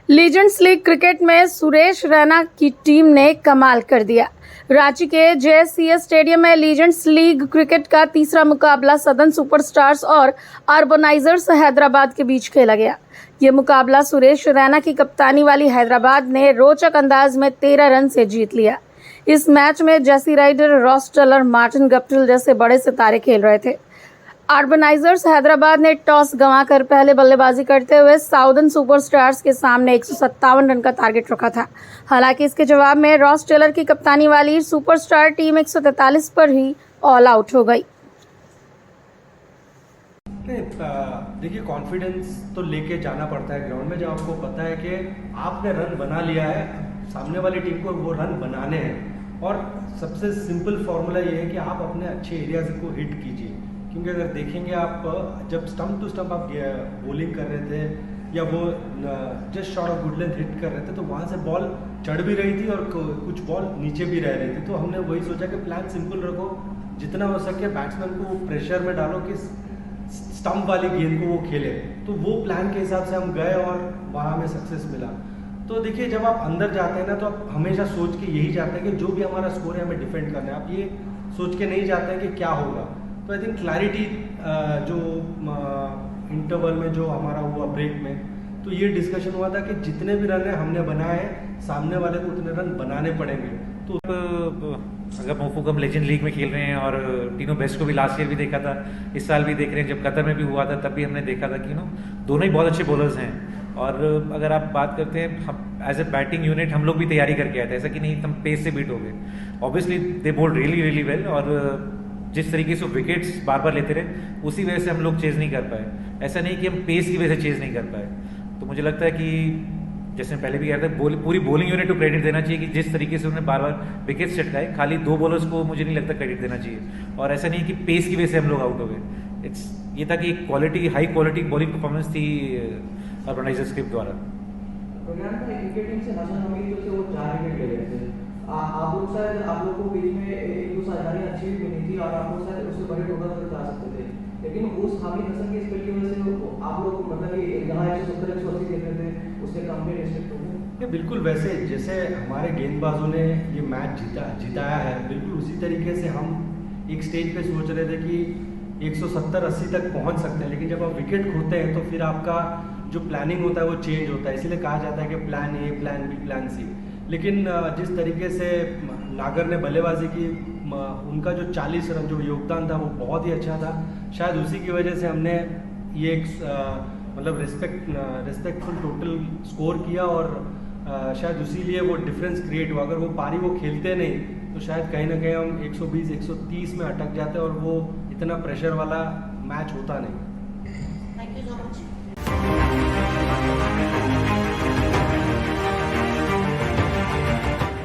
Legends league cricket में सुरेश रैना की team ने कमाल कर दिया। रांची के जेएससीएस स्टेडियम में लीजेंड्स लीग क्रिकेट का तीसरा मुकाबला सदर्न सुपरस्टार्स और अर्बनाइजर्स हैदराबाद के बीच खेला गया। ये मुकाबला सुरेश रैना की कप्तानी वाली हैदराबाद ने रोचक अंदाज में 13 रन से जीत लिया। इस मैच में Jesse Ryder, Ross Taylor, Martin Guptill जैसे बड़े सितारे खेल रहे थे। अर्बनाइजर्स हैदराबाद ने टॉस गंवाकर पहले बल्लेबाजी करते हुए साउदर्न सुपरस्टार्स के सामने 157 रन का टारगेट रखा था। हालांकि इसके जवाब में रॉस टेलर की कप्तानी वाली सुपरस्टार टीम 143 पर ही ऑल आउट हो गई। देखिए, कॉन्फिडेंस तो लेके जाना पड़ता है ग्राउंड में, जब आपको पता है कि आपने रन बना लिया है, सामने वाली टीम को वो रन बनाने हैं। और सबसे सिंपल फॉर्मूला ये है कि आप अपने अच्छे एरियाज को हिट कीजिए। क्योंकि अगर देखेंगे आप, जब स्टंप टू स्टंप आप बॉलिंग कर रहे थे या वो just shot of good length hit कर रहे थे, तो वहाँ से बॉल चढ़ भी रही थी और कुछ बॉल नीचे भी रह रही थी। तो हमने वही सोचा कि प्लान सिंपल रखो, जितना हो सके बैट्समैन को प्रेशर में डालो कि स्टंप वाली गेंद को वो खेले। तो वो प्लान के हिसाब से हम गए और वहाँ हमें सक्सेस मिला। तो देखिए, जब आप अंदर जाते हैं ना, तो आप हमेशा सोच के यही चाहते हैं कि जो भी हमारा स्कोर है हमें डिफेंड करना है। आप ये सोच के नहीं जाते हैं कि क्या होगा। तो आई थिंक क्लैरिटी जो इंटरवल में जो हमारा हुआ ब्रेक में, तो ये डिस्कशन हुआ था कि जितने भी रन है हमने बनाए, सामने वाले को उतने रन बनाने पड़ेंगे। तो अगर मोफूक हम लेजेंड लीग में खेल रहे हैं और तीनों बेस्ट को भी लास्ट ईयर भी देखा था, इस साल भी देख रहे हैं, जब कतर में भी हुआ था तब भी हमने देखा था कि दोनों ही बहुत अच्छे बॉलर्स हैं। और अगर आप बात करते हैं, हम एज ए बैटिंग यूनिट हम लोग भी तैयारी करके आए थे, ऐसा कि नहीं हम पेस से बीट हो गए। Obviously they bowled really really well, और जिस तरीके से विकेट्स बार बार लेते रहे उसी वजह से हम लोग चेज़ नहीं कर पाए। ऐसा नहीं कि हम पेस की वजह से चेज़ नहीं कर पाए। तो मुझे लगता है कि जैसे पहले भी कह रहा था, पूरी बॉलिंग यूनिट को क्रेडिट देना चाहिए कि जिस तरीके से उन्होंने बार बार विकेट चटकाए। खाली 2 बॉलर्स को मुझे नहीं लगता क्रेडिट देना चाहिए। और ऐसा नहीं कि पेस की वजह से हम लोग आउट हो गए। ये था कि quality, high quality bowling performance थी अर्बनाइजर्स के द्वारा। विकेटिंग से नशा नमी जो थे वो 4 विकेट ले गए थे। आप लोग शायद, आप लोग को बीच में एक दो साझेदारी अच्छी भी मिली थी और आप लोग शायद उससे बड़े टोटल तक जा सकते थे। लेकिन उस हामिद हसन की स्पेल की वजह से आप लोग मतलब कि यहाँ 170-180 देख रहे थे, उससे कम में रिस्ट्रिक्ट हो गए। ये बिल्कुल वैसे जैसे हमारे गेंदबाजों ने ये मैच जिताया है, बिल्कुल उसी तरीके से हम एक स्टेज पे सोच रहे थे कि 170-80 तक पहुंच सकते हैं। लेकिन जब आप विकेट खोते हैं तो फिर आपका जो प्लानिंग होता है वो चेंज होता है। इसीलिए कहा जाता है कि plan A, plan B, plan C. लेकिन जिस तरीके से नागर ने बल्लेबाजी की, उनका जो 40 रन जो योगदान था वो बहुत ही अच्छा था। शायद उसी की वजह से हमने ये एक मतलब रिस्पेक्टफुल टोटल स्कोर किया और शायद उसी लिए वो डिफरेंस क्रिएट हुआ। अगर वो पारी वो खेलते नहीं तो शायद कहीं ना कहीं हम 120-130 में अटक जाते और वो इतना प्रेशर वाला मैच होता नहीं। Thank you so much.